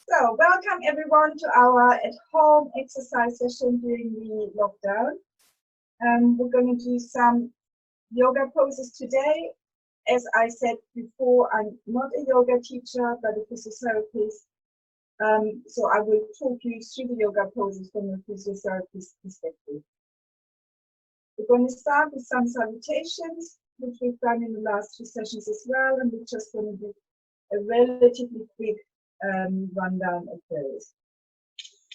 So, welcome everyone to our at-home exercise session during the lockdown. We're going to do some yoga poses today. As I said before, I'm not a yoga teacher, but a physiotherapist. So I will talk you through the yoga poses from a physiotherapist perspective. We're going to start with some salutations, which we've done in the last two sessions as well, and we're just going to do a relatively quick rundown of those.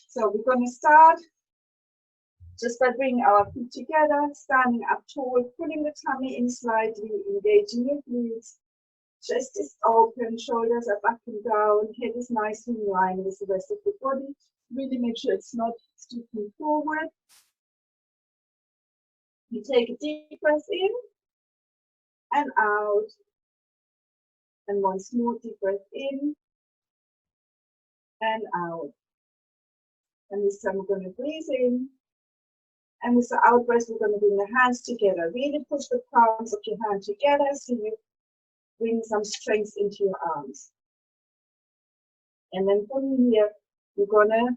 So we're going to start just by bringing our feet together, standing up tall, pulling the tummy in slightly, engaging your glutes. Chest is open, shoulders are back and down, head is nicely in line with the rest of the body. Really make sure it's not stooping forward. You take a deep breath in and out. And once more, deep breath in and out. And this time we're going to breathe in. And with the out breath, we're going to bring the hands together. Really push the palms of your hand together so you bring some strength into your arms. And then from here, we're going to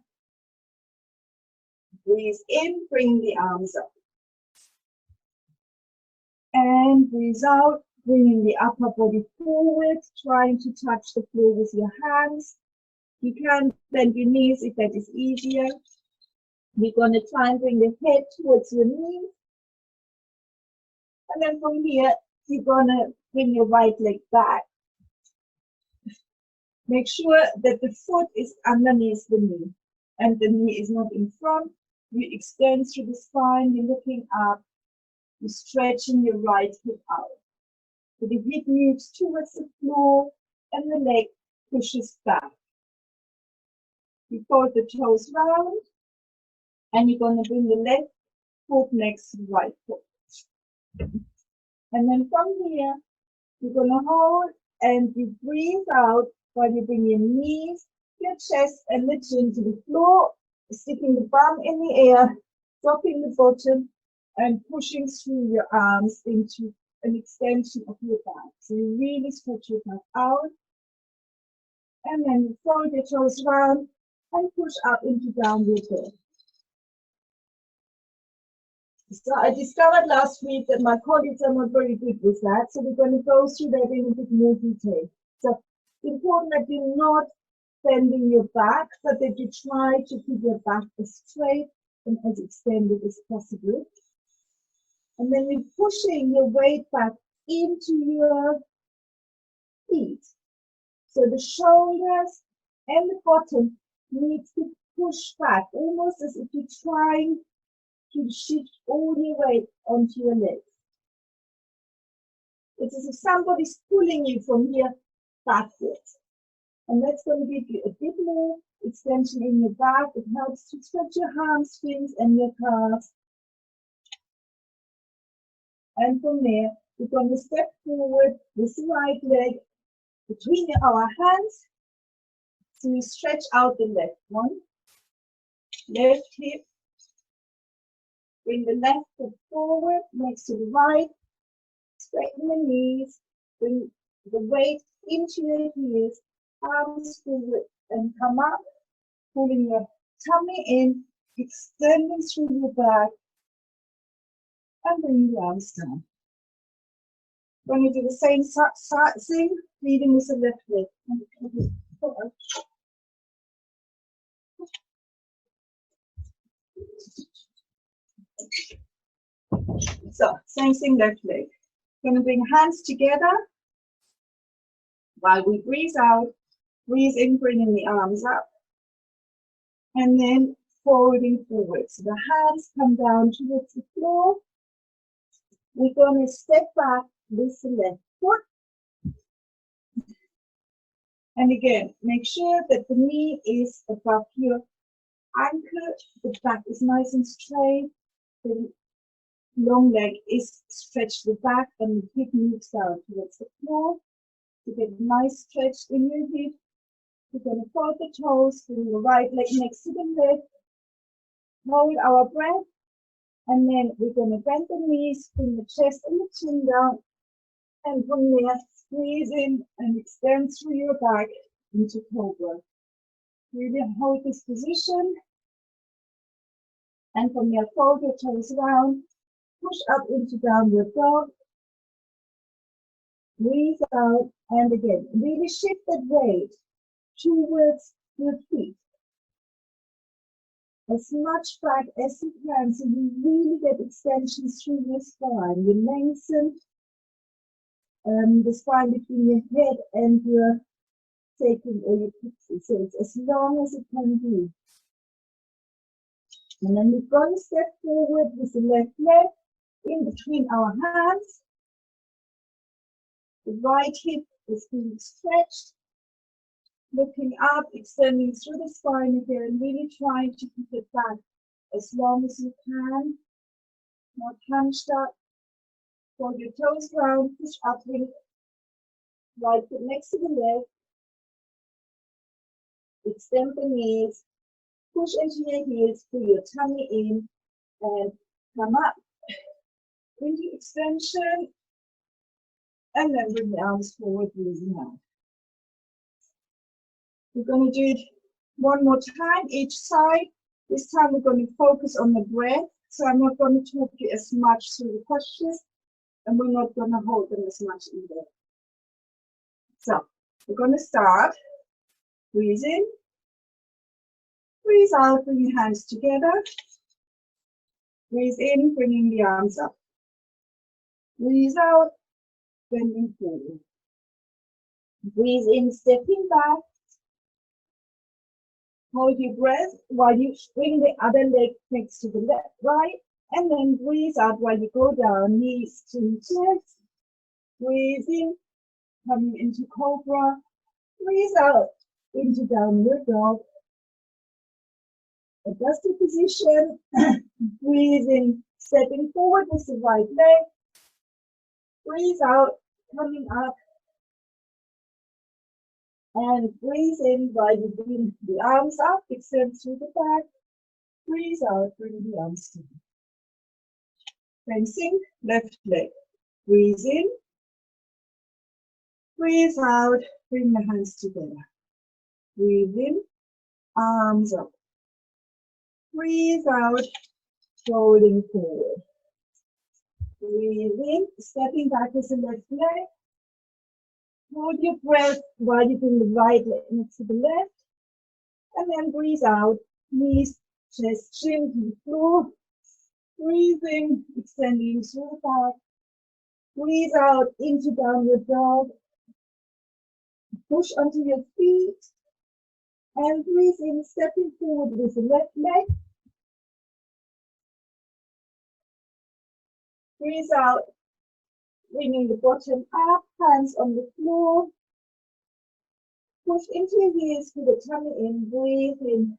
breathe in, bring the arms up. And breathe out, bringing the upper body forward, trying to touch the floor with your hands. You can bend your knees if that is easier. We're going to try and bring the head towards your knees. And then from here, you're going to bring your right leg back. Make sure that the foot is underneath the knee and the knee is not in front. You extend through the spine, you're looking up, you're stretching your right hip out. So the hip moves towards the floor and the leg pushes back. You fold the toes round and you're going to bring the left foot next to the right foot. And then from here, you're going to hold and you breathe out while you bring your knees, your chest and the chin to the floor, sticking the bum in the air, dropping the bottom and pushing through your arms into an extension of your back. So you really stretch your back out. And then you fold your toes round and push up into downward dog. So I discovered last week that my colleagues are not very good with that, so we're going to go through that in a bit more detail. So it's important that you're not bending your back, but that you try to keep your back as straight and as extended as possible. And then you're pushing your weight back into your feet. So the shoulders and the bottom need to push back, almost as if you're trying to shift all your weight onto your legs. It's as if somebody's pulling you from here backwards. And that's going to give you a bit more extension in your back. It helps to stretch your hamstrings and your calves. And from there, we're going to step forward with the right leg between our hands. So you stretch out the left one, left hip. Bring the left foot forward next to the right. Straighten the knees. Bring the weight into your heels. Arms forward and come up. Pulling your tummy in. Extending through your back. And bring the arms down. We're going to do the same thing, leading with the left leg. So, same thing, left leg. Going to bring hands together while we breathe out. Breathe in, bringing the arms up. And then folding forward. So the hands come down towards the floor. We're going to step back with the left foot. And again, make sure that the knee is above your ankle. The back is nice and straight. The long leg is stretched the back and the hip moves down towards the floor. To get a nice stretch in your hip, we're going to fold the toes, bring the right leg next to the left, hold our breath, and then we're going to bend the knees, bring the chest and the chin down, and from there, squeeze in and extend through your back into cobra. Really hold this position. And from here, fold your toes around, push up into downward dog. Breathe out, and again, really shift that weight towards your feet. As much back as you can, so you really get extensions through your spine. You lengthen the spine between your head and your sacrum or your pixie. So it's as long as it can be. And then we're going to step forward with the left leg in between our hands. The right hip is being stretched. Looking up, extending through the spine again, really trying to keep it back as long as you can. Not hunched up. Fold your toes round, push up with right foot next to the left. Extend the knees, push into your heels, pull your tummy in, and come up into extension. And then bring the arms forward, using out. We're going to do it one more time, each side. This time we're going to focus on the breath. So I'm not going to talk you as much through the postures, and we're not going to hold them as much either. So we're going to start. Breathe in. Breathe out, bring your hands together. Breathe in, bringing the arms up. Breathe out, bending forward. Breathe in, stepping back. Hold your breath while you bring the other leg next to the left, right, and then breathe out while you go down, knees to chest. Breathe in, coming into cobra. Breathe out into downward dog. Adjust the position. Breathe in, stepping forward with the right leg. Breathe out, coming up. And breathe in while you bring the arms up, extend through the back. Breathe out, bring the arms down. Fencing, left leg. Breathe in. Breathe out, bring the hands together. Breathe in, arms up. Breathe out, folding forward. Breathe in, stepping back with the left leg. Hold your breath while you bring the right leg next to the left. And then breathe out, knees, chest, chin to the floor. Breathing, extending through the back. Breathe out into downward dog. Push onto your feet. And breathe in, stepping forward with the left leg. Breathe out, bringing the bottom up, hands on the floor. Push into your heels, with the tummy in, breathe in.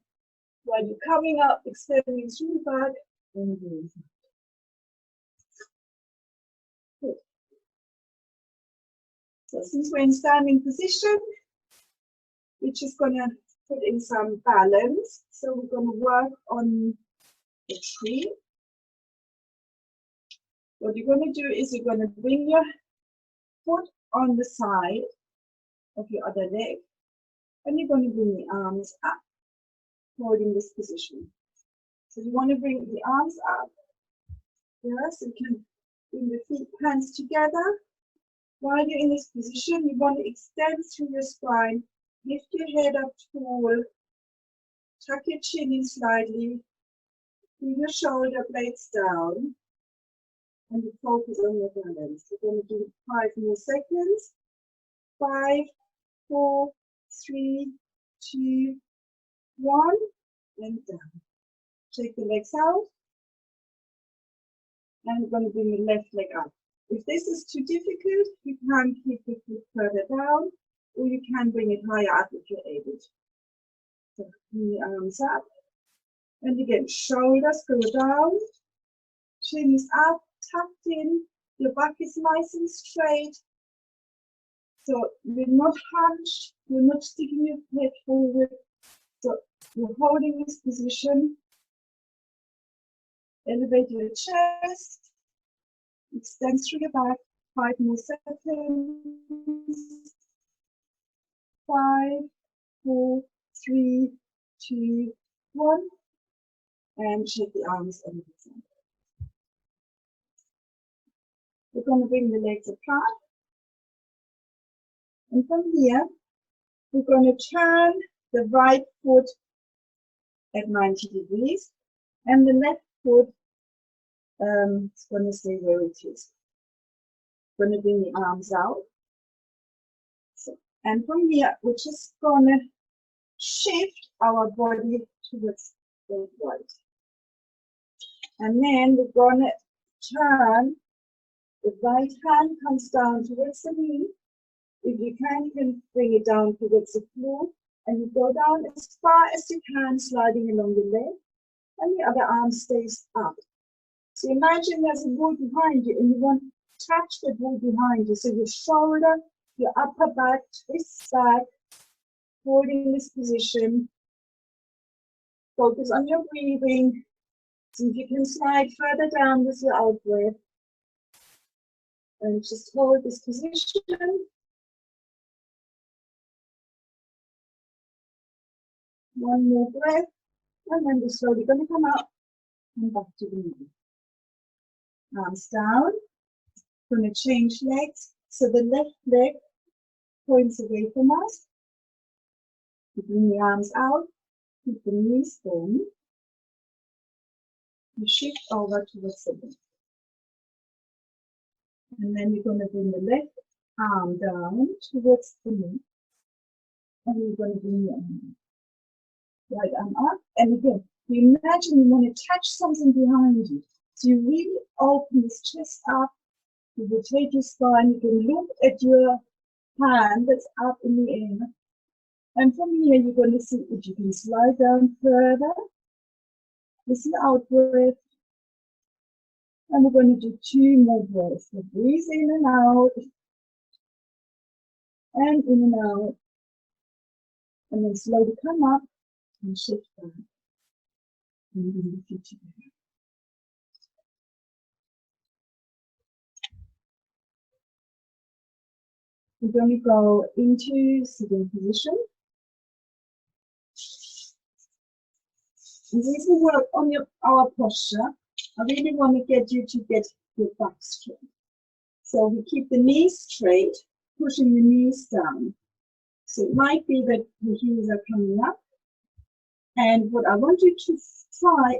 While you're coming up, extending through the back, and breathe out. Good. So since we're in standing position, we're just gonna put in some balance. So we're gonna work on the tree. What you're gonna do is you're gonna bring your foot on the side of your other leg, and you're gonna bring the arms up, holding this position. So you want to bring the arms up. Yes, you can bring the feet, hands together. While you're in this position, you want to extend through your spine, lift your head up tall, tuck your chin in slightly, bring your shoulder blades down, and you focus on your balance. We're going to do 5 more seconds. 5, 4, 3, 2, 1, and down. Take the legs out, and we're going to bring the left leg up. If this is too difficult, you can keep the foot further down, or you can bring it higher up if you're able to. So bring the arms up, and again, shoulders go down, chin is up, tucked in, your back is nice and straight. So you're not hunched, you're not sticking your head forward. So you're holding this position. Elevate your chest, extend through your back, 5 more seconds. 5, 4, 3, 2, 1, and shake the arms over the center. We're going to bring the legs apart, and from here, we're going to turn the right foot at 90 degrees, and the left foot is going to stay where it is. Going to bring the arms out. So, and from here, we're just going to shift our body towards the right. And then we're going to turn, the right hand comes down towards the knee. If you can bring it down towards the floor, and you go down as far as you can, sliding along the leg, and the other arm stays up. So imagine there's a wall behind you, and you want to touch the wall behind you. So your shoulder, your upper back, twists back, holding this position. Focus on your breathing. See if you can slide further down with your out breath. And just hold this position. One more breath, and then we're slowly going to come up and back to the knee. Arms down. Going to change legs. So the left leg points away from us. Bring the arms out. Keep the knees bent. You shift over towards the left. And then you're going to bring the left arm down towards the knee. And you're going to bring your arm. Right arm up, and again, you imagine you want to touch something behind you. So you really open this chest up, you rotate your spine, you can look at your hand that's up in the air. And from here, you're going to see if you can slide down further. This is out breath. And we're going to do 2 more breaths. So breathe in and out. And in and out. And then slowly come up. And shift back, and then the feet together. We're going to go into sitting position. And this will work on our posture. I really want to get you to get your back straight. So we keep the knees straight, pushing the knees down. So it might be that the heels are coming up. And what I want you to try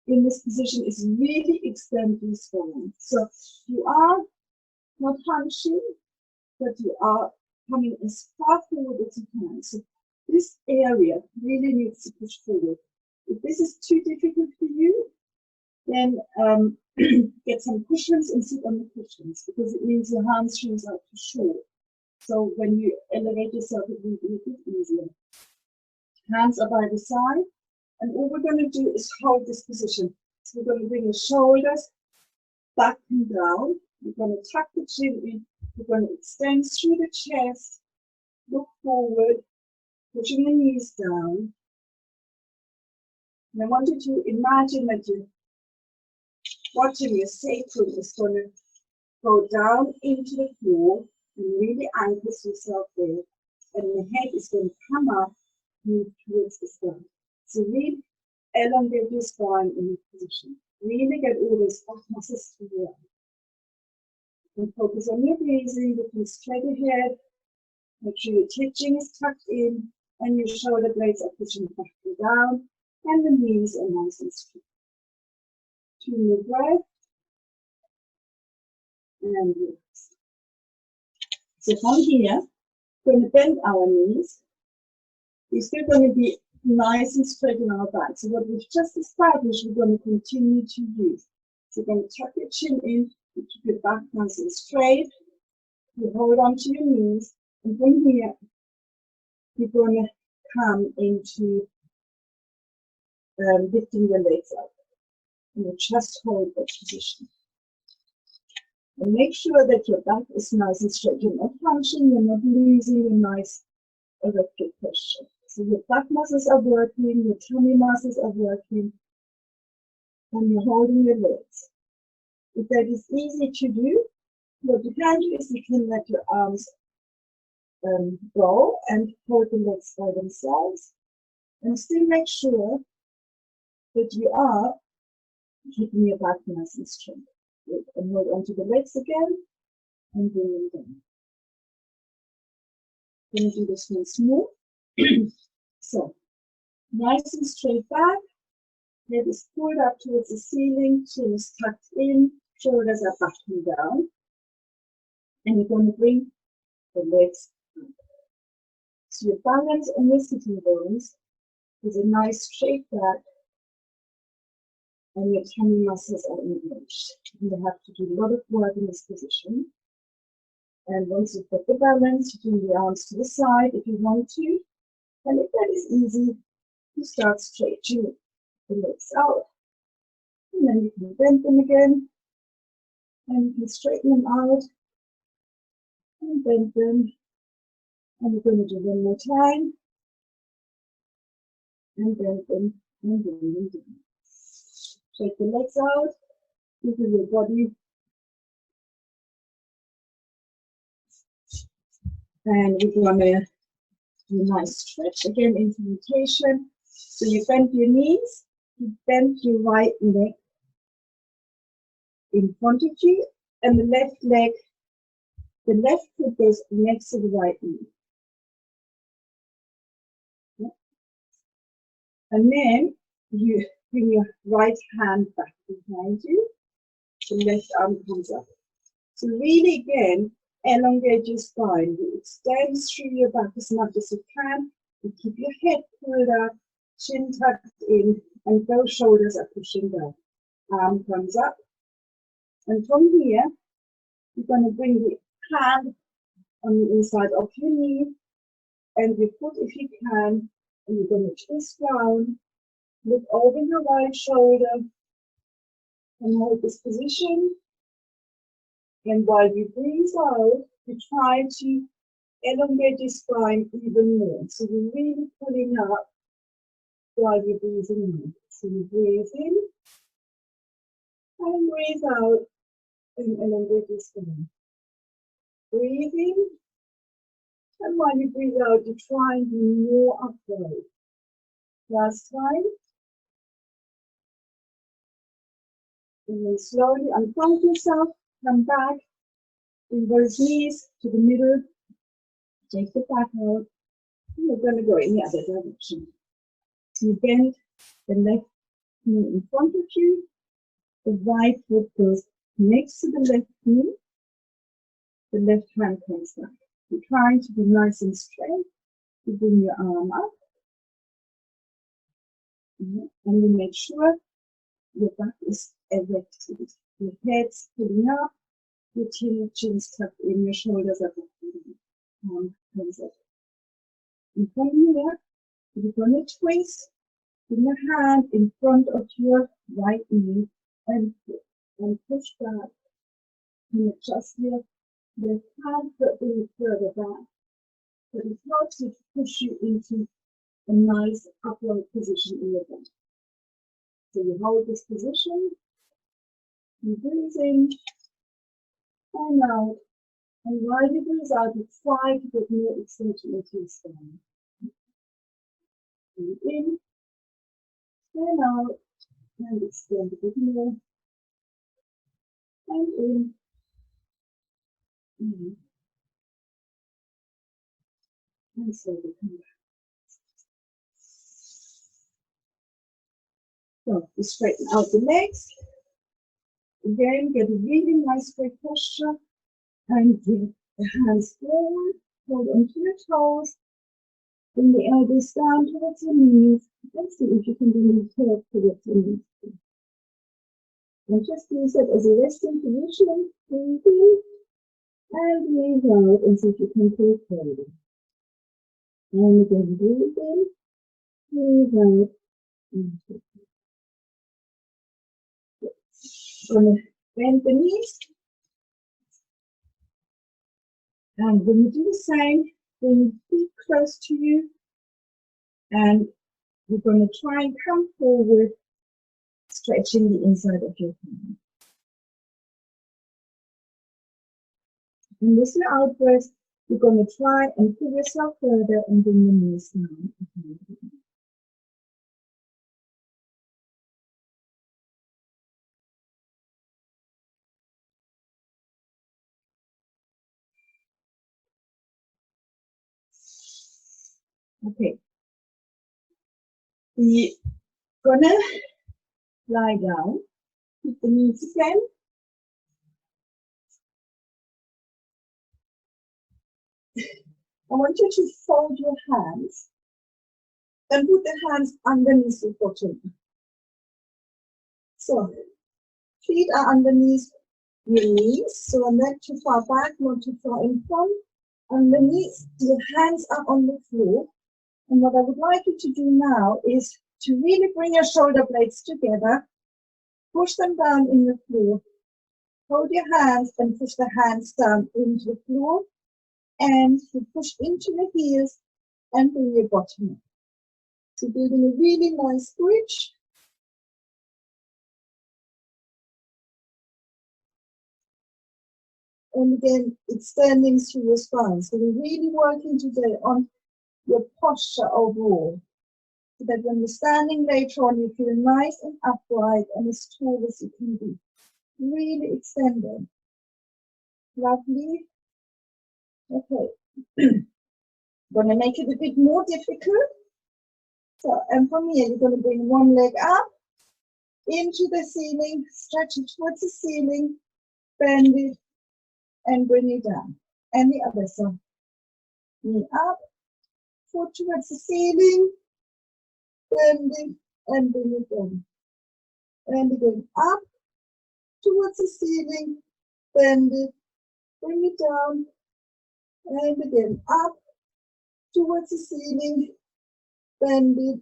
in this position is really extend your spine. So you are not hunching, but you are coming as far forward as you can. So this area really needs to push forward. If this is too difficult for you, then get some cushions and sit on the cushions, because it means your hamstrings are too short. So when you elevate yourself, it will be a bit easier. Hands are by the side, and all we're going to do is hold this position. So we're going to bring the shoulders back and down. We're going to tuck the chin in. We're going to extend through the chest, look forward, pushing the knees down. And I want you to imagine that you're watching your sacrum is going to go down into the floor and really anchors yourself there. And the head is going to come up, move towards the sky. So really elongate your spine in this position. Really get all those back muscles to work. And focus on your breathing, looking straight ahead. Make sure your teaching is tucked in and your shoulder blades are pushing back and down, and the knees are nice and straight. 2 more breaths. And relax. So from here, we're going to bend our knees. We're still going to be nice and straight in our back. So what we've just established, we're going to continue to use. So you're going to tuck your chin in, you keep your back nice and straight. You hold on to your knees, and from here, you're going to come into lifting your legs up. And you just hold that position. And make sure that your back is nice and straight. You're not hunching, you're not losing your nice erected posture. So your back muscles are working, your tummy muscles are working, and you're holding your legs. If that is easy to do, what you can do is you can let your arms go and hold the legs by themselves. And still make sure that you are keeping your back nice and straight. Good. And hold onto the legs again and bring them down. Going to do this once more. So, nice and straight back. Head is pulled up towards the ceiling, chin is tucked in, shoulders are backing down. And you're going to bring the legs up. So your balance on your sitting bones is a nice straight back, and your tummy muscles are engaged. You have to do a lot of work in this position. And once you've got the balance, you bring the arms to the side if you want to. And if that is easy, you start stretching the legs out. And then you can bend them again. And you can straighten them out. And bend them. And we're going to do one more time. And bend them and bring them down. Shake the legs out. Give your body. And we're going to do a nice stretch again into rotation. So you bend your knees, you bend your right leg in front of you, and the left leg, the left foot goes next to the right knee. Yeah. And then you bring your right hand back behind you, the left arm comes up. So really again, elongate your spine. You extend through your back as much as you can. You keep your head pulled up, chin tucked in, and both shoulders are pushing down. Arm comes up. And from here, you're going to bring the hand on the inside of your knee and your foot if you can. And you're going to twist round, look over your right shoulder, and hold this position. And while you breathe out, you try to elongate your spine even more. So you're really pulling up while you're breathing out. So you breathe in and breathe out and elongate your spine. Breathe in, and while you breathe out, you try and be more upright. Last time. And then slowly unfold yourself, come back, bring those knees to the middle, take the back out, and we're going to go in the other direction. So you bend the left knee in front of you, the right foot goes next to the left knee, the left hand comes back. You're trying to be nice and straight. You bring your arm up, and you make sure your back is erected. Your head's pulling up, your chin's tucked in, your shoulders are back, arm comes up. And from here, you're going to twist, bring your hand in front of your right knee and push back. And adjust your hand a bit further back. But it helps you to push you into a nice upright position in your back. So you hold this position, you breathe in and out, and while you breathe out, you try to get more extension into your spine. Breathe in and out, and extend a bit more, and in, and slowly come back. So you straighten out the legs. Again, get a really nice straight posture and give the hands forward, hold onto your toes, bring the elbows down towards your knees, and see if you can bring your head towards your knees. And just use it as a resting position. Breathe in and breathe out and see if you can pull forward. And again, breathe in, breathe out, and pull forward. Going to bend the knees. And when you do the same, bring your feet close to you. And you're going to try and come forward, stretching the inside of your hand. And with your out breath, you're going to try and pull yourself further and bring your knees down. Okay. We're gonna lie down, keep the knees again. I want you to fold your hands and put the hands underneath the bottom. So, feet are underneath your knees, so not too far back, not too far in front. Underneath, your hands are on the floor. And what I would like you to do now is to really bring your shoulder blades together, push them down in the floor, hold your hands and push the hands down into the floor, and you push into the heels and bring your bottom up. So building a really nice bridge. And again, extending through your spine. So we're really working today on your posture overall, so that when you're standing later on, you feel nice and upright and as tall as you can be. Really extending. Lovely. Okay. Gonna make it a bit more difficult. So, and from here, you're gonna bring one leg up into the ceiling, stretch it towards the ceiling, bend it, and bring it down. And the other side. Knee up, foot towards the ceiling, bend it, and bring it down. And again, up towards the ceiling, bend it, bring it down, and again, up towards the ceiling, bend it,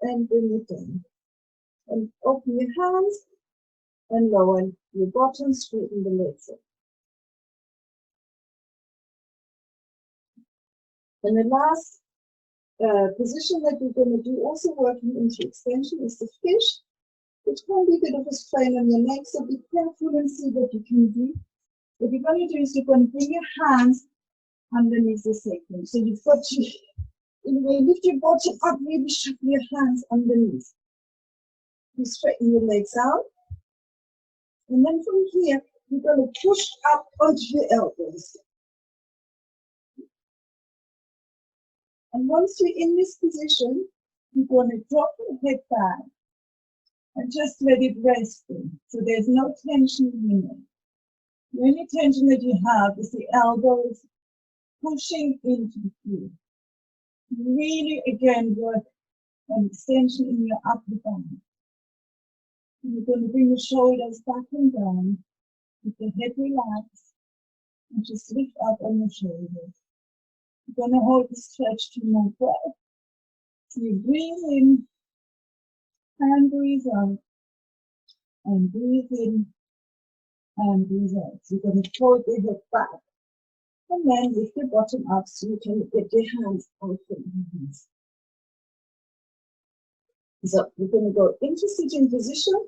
and bring it down. And open your hands and lower your bottom, straighten the legs up. And the last position that we're going to do, also working into extension, is the fish, which can be a bit of a strain on your neck, so be careful and see what you can do. What you're going to do is you're going to bring your hands underneath the sacrum. So you've got to, lift your bottom up, really shuffle your hands underneath. You straighten your legs out. And then from here, you're going to push up onto your elbows. And once you're in this position, you're going to drop your head back and just let it rest in. So there's no tension in your neck. The only tension that you have is the elbows pushing into the floor. Really, again, work on extension in your upper back. You're going to bring the shoulders back and down, with the head relaxed, and just lift up on the shoulders. You're going to hold the stretch to more breath. So you breathe in, and breathe out, and breathe in, and breathe out. So you're going to fold the head back, and then lift your bottom up so you can get your hands out from your knees. So we're going to go into sitting position.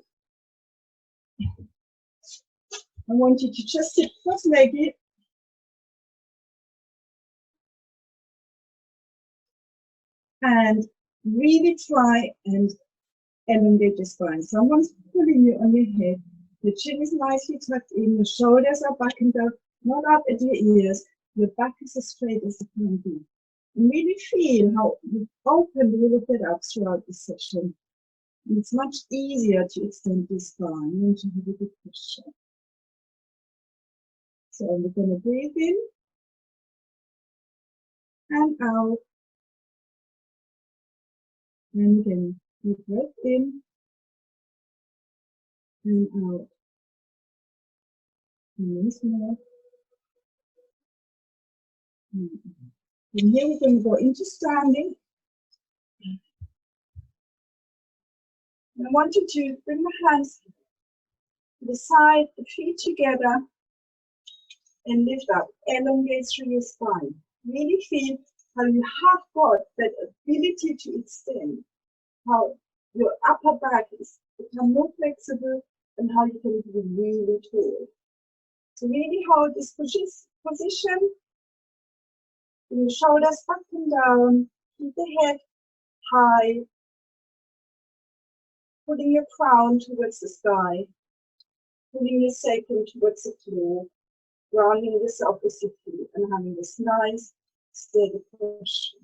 I want you to just sit cross-legged. And really try and elongate your spine. Someone's pulling you on your head. Your chin is nicely tucked in. Your shoulders are back and down, not up at your ears. Your back is as straight as it can be. And really feel how you open a little bit up throughout the session. And it's much easier to extend your spine and to have a good posture. So we're going to breathe in and out. And again, deep breath in and out. And once more. And here we're going to go into standing. And I want you to bring the hands to the side, the feet together, and lift up. Elongate through your spine. Really feel how you have got that ability to extend, how your upper back is become more flexible, and how you can be really tall. So really hold this position. Your shoulders up and down. Keep the head high. Putting your crown towards the sky. Putting your sacrum towards the floor. Grounding yourself physically and having this nice, steady posture.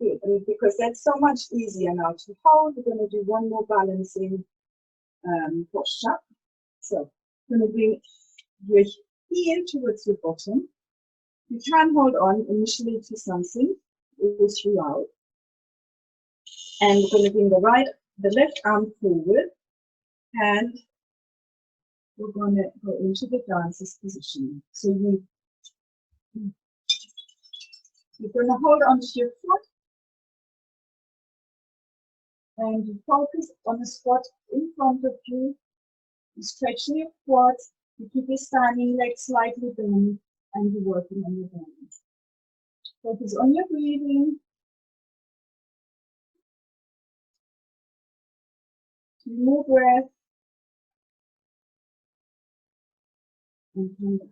Good, and because that's so much easier now to hold, we're going to do one more balancing posture. So I'm going to bring your heel towards your bottom. You can hold on initially to something all throughout. And we're going to bring the left arm forward, and we're going to go into the dancer's position. So you're going to hold onto your foot, and you focus on the spot in front of you. You're stretching your quads, you keep your standing legs slightly bent, and you're working on your balance. Focus on your breathing. 2 more breaths. And come back.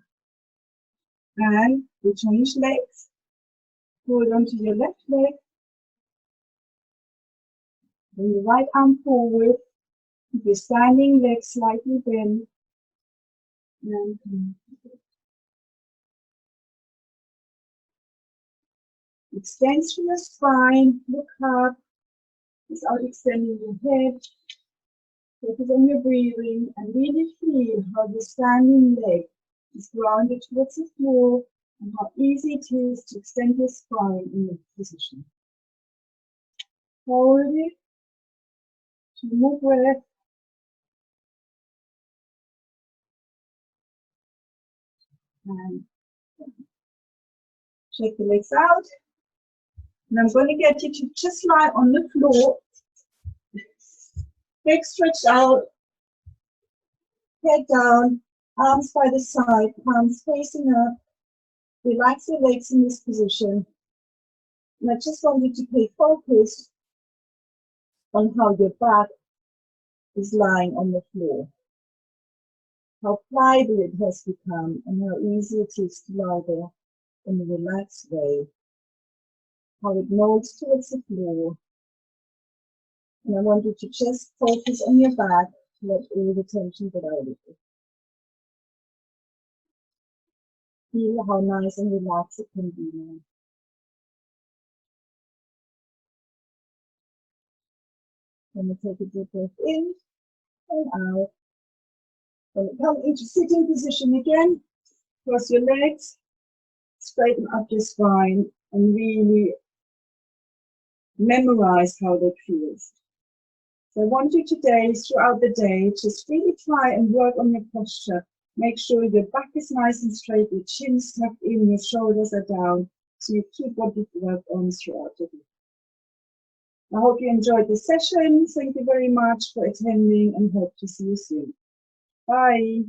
And we change legs. Hold onto your left leg. Bring your right arm forward. Keep your standing legs slightly bent. And extend through your spine. Look up without extending your head. Focus on your breathing and really feel how the standing leg is grounded towards the floor and how easy it is to extend your spine in this position. Hold it. 2 more breaths. And shake the legs out. And I'm going to get you to just lie on the floor. Legs stretched out. Head down. Arms by the side. Palms facing up. Relax your legs in this position. And I just want you to pay focus on how your back is lying on the floor. How pliable it has become and how easy it is to lie there in a relaxed way. How it molds towards the floor. And I want you to just focus on your back to let all the tension get out of it. Feel how nice and relaxed it can be now. Then we take a deep breath in and out. Then come into sitting position again. Cross your legs, straighten up your spine, and really memorize how that feels. So I want you today, throughout the day, just really try and work on your posture. Make sure your back is nice and straight, your chin's tucked in, your shoulders are down, so you keep what you've worked on throughout the day. I hope you enjoyed this session. Thank you very much for attending and hope to see you soon. Bye.